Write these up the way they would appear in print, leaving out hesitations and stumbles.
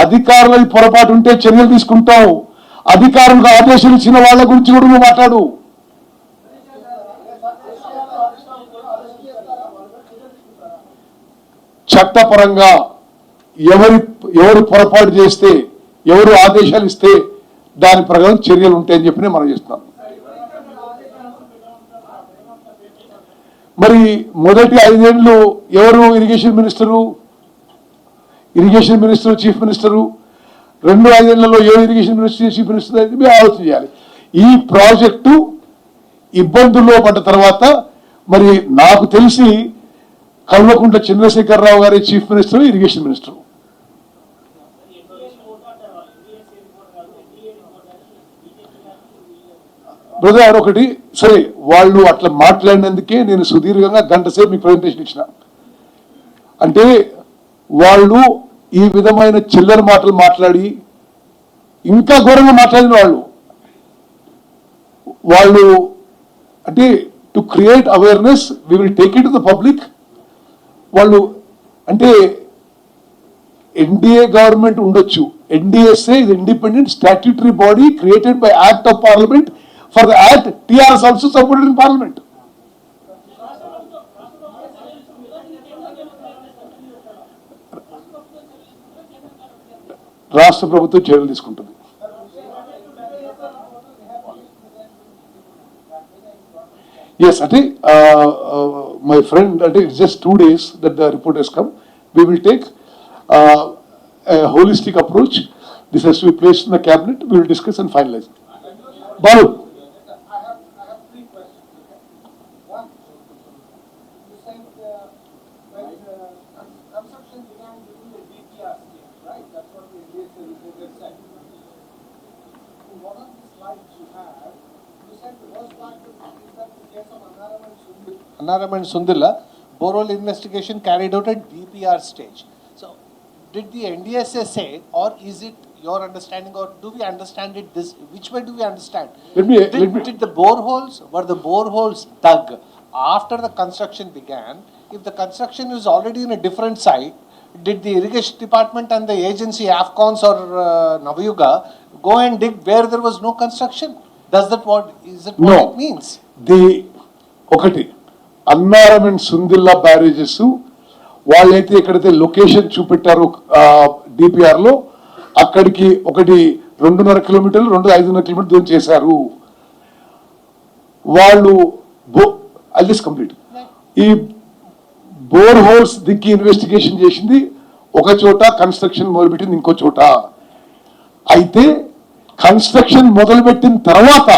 అధికారుల పొరపాటు ఉంటే చర్యలు తీసుకుంటావు. అధికారులకు ఆదేశాలు ఇచ్చిన వాళ్ళ గురించి కూడా నువ్వు మాట్లాడు. చట్టపరంగా ఎవరు పొరపాటు చేస్తే, ఎవరు ఆదేశాలు ఇస్తే దాని ప్రకారం చర్యలు ఉంటాయని చెప్పి మనం చేస్తున్నాం. మరి మొదటి 5 ఏళ్ళు ఎవరు ఇరిగేషన్ మినిస్టరు, చీఫ్ మినిస్టరు, 2 5 ఏళ్లలో ఎవరు ఇరిగేషన్ మినిస్టర్, చీఫ్ మినిస్టర్ అనేది మీరు ఆలోచన చేయాలి. ఈ ప్రాజెక్టు ఇబ్బందుల్లో పడ్డ తర్వాత మరి నాకు తెలిసి కల్వకుంట్ల చంద్రశేఖరరావు గారి chief minister, irrigation minister. Brother ఒకటి సరే, వాళ్ళు అట్లా మాట్లాడినందుకే నేను సుదీర్ఘంగా గంట సేపు మీకు ప్రజెంటేషన్ ఇచ్చిన. అంటే వాళ్ళు ఈ విధమైన చిల్లర మాటలు మాట్లాడి ఇంకా ఘోరంగా మాట్లాడిన వాళ్ళు అంటే to create awareness we will take it to the public. వాళ్ళు అంటే ఎన్డీఏ గవర్నమెంట్ ఉండొచ్చు, ఎన్డీఎస్ఏ ఇది independent statutory body created by act of parliament. For the act, TRS also supported in parliament. రాష్ట్ర ప్రభుత్వం చర్యలు తీసుకుంటుంది. Yes, అంటే my friend, అంటే it's just 2 days that the report has come. We will take a holistic approach. This has to be placed in the cabinet. We will discuss and finalize. Balu. Annaram and Sundilla, borehole investigation carried out at DPR stage. So, did the NDSA say, or is it your understanding, or do we understand it this? Which way do we understand? Did the boreholes, were the boreholes dug after the construction began? If the construction is already in a different site, did the irrigation department and the agency AFCONS or Navayuga go and dig where there was no construction? Is it what it means? ఒకటి Annaram and Sundilla barrages వాళ్ళైతే ఎక్కడైతే location చూపెట్టారో DPR లో అక్కడికి ఒకటి 2.5 కిలోమీటర్లు 5.5 కిలోమీటర్లు దూరం చేశారు వాళ్ళు. కంప్లీట్ ఈ బోర్ హోల్స్ దిక్కి ఇన్వెస్టిగేషన్ చేసింది ఒక చోట, కన్స్ట్రక్షన్ మొదలుపెట్టింది ఇంకో చోట. అయితే కన్స్ట్రక్షన్ మొదలుపెట్టిన తర్వాత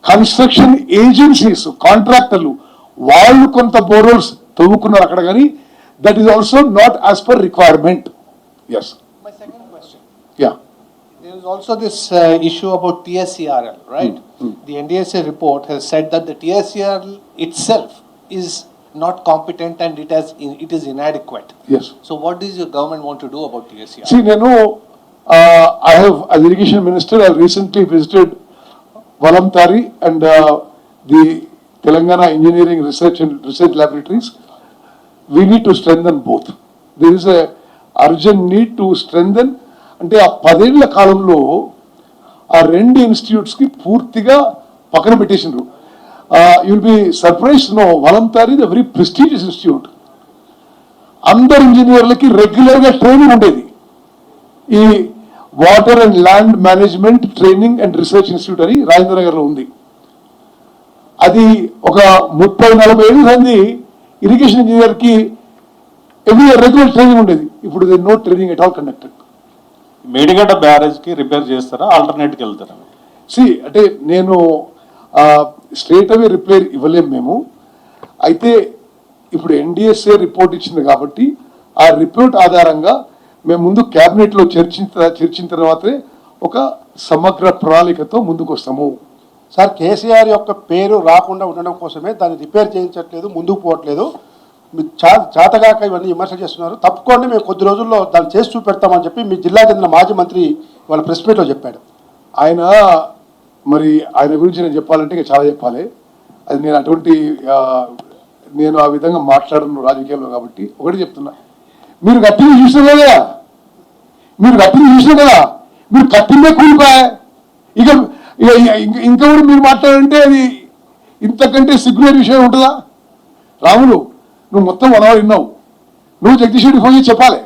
కన్స్ట్రక్షన్ ఏజెన్సీస్, కాంట్రాక్టర్లు వాళ్ళు కొంత బోర్హోల్స్ తవ్వుకున్నారు అక్కడ, కానీ that is also not as per requirement. Yes. My second question. Yeah. There is also this issue about TSCRL, right? The NDSA report has said that the TSCRL itself is not competent and it is inadequate. Yes. So what does your government want to do about TSCRL? See, I have, as irrigation minister, I recently visited Valamtari and the Telangana Engineering Research Laboratories. We need to strengthen both. There is a urgent need to strengthen. అంటే ఆ 10 ఏళ్ల కాలంలో ఆ 2 institutes కి పూర్తిగా పక్కన పెట్టేసిండ్రు. You'll be surprised no, Walamtari the very prestigious institute. అందరు ఇంజనీర్లకి రెగ్యులర్ గా ట్రైనింగ్ ఉండేది. ఈ water and land management training and research institute అని రాజేంద్ర నగర్లో ఉంది. అది ఒక 30-40 ఏళ్ళు మంది ఇరిగేషన్ ఇంజనీర్ కి ఎవ్రీ రెగ్యులర్ ట్రైనింగ్ ఉండేది. ఇప్పుడు no training at all conducted. Medigadda barrage కి రిపేర్ చేస్తారా, ఆల్టర్నేట్ కి వెళ్తారా? అంటే నేను స్ట్రేట్ అవే రిపేర్ ఇవ్వలేము మేము. అయితే ఇప్పుడు ఎన్డిఎస్ఏ రిపోర్ట్ ఇచ్చింది కాబట్టి ఆ రిపోర్ట్ ఆధారంగా మేము ముందు క్యాబినెట్ లో చర్చించిన తర్వాతే ఒక సమగ్ర ప్రణాళికతో ముందుకు వస్తాము. సార్, కేసీఆర్ యొక్క పేరు రాకుండా ఉండడం కోసమే దాన్ని రిపేర్ చేయించట్లేదు, ముందుకు పోవట్లేదు. మీరు చేతగాక ఇవన్నీ విమర్శ చేస్తున్నారు. తప్పుకోండి, మేము కొద్ది రోజుల్లో దాన్ని చేసి చూపెడతామని చెప్పి మీ జిల్లా చెందిన మాజీ మంత్రి వాళ్ళ ప్రెస్ మీట్లో చెప్పాడు. ఆయన గురించి నేను చెప్పాలంటే ఇంకా చాలా చెప్పాలి. అది నేను ఆ విధంగా మాట్లాడను రాజకీయాల్లో కాబట్టి ఒకటి చెప్తున్నా, మీరు కట్టింది చూసినారు కదా, మీరు కట్టింది చూసినారు కదా, మీరు కట్టిందే కూలిపోయా. ఇక ఇంకా కూడా మీరు మాట్లాడంటే అది ఇంతకంటే సిగ్గులేని విషయం ఉంటుందా? రాములు, నువ్వు మొత్తం 1 hour విన్నావు, నువ్వు జగదీష్ రెడ్డి ఫోన్ చేసి చెప్పాలి.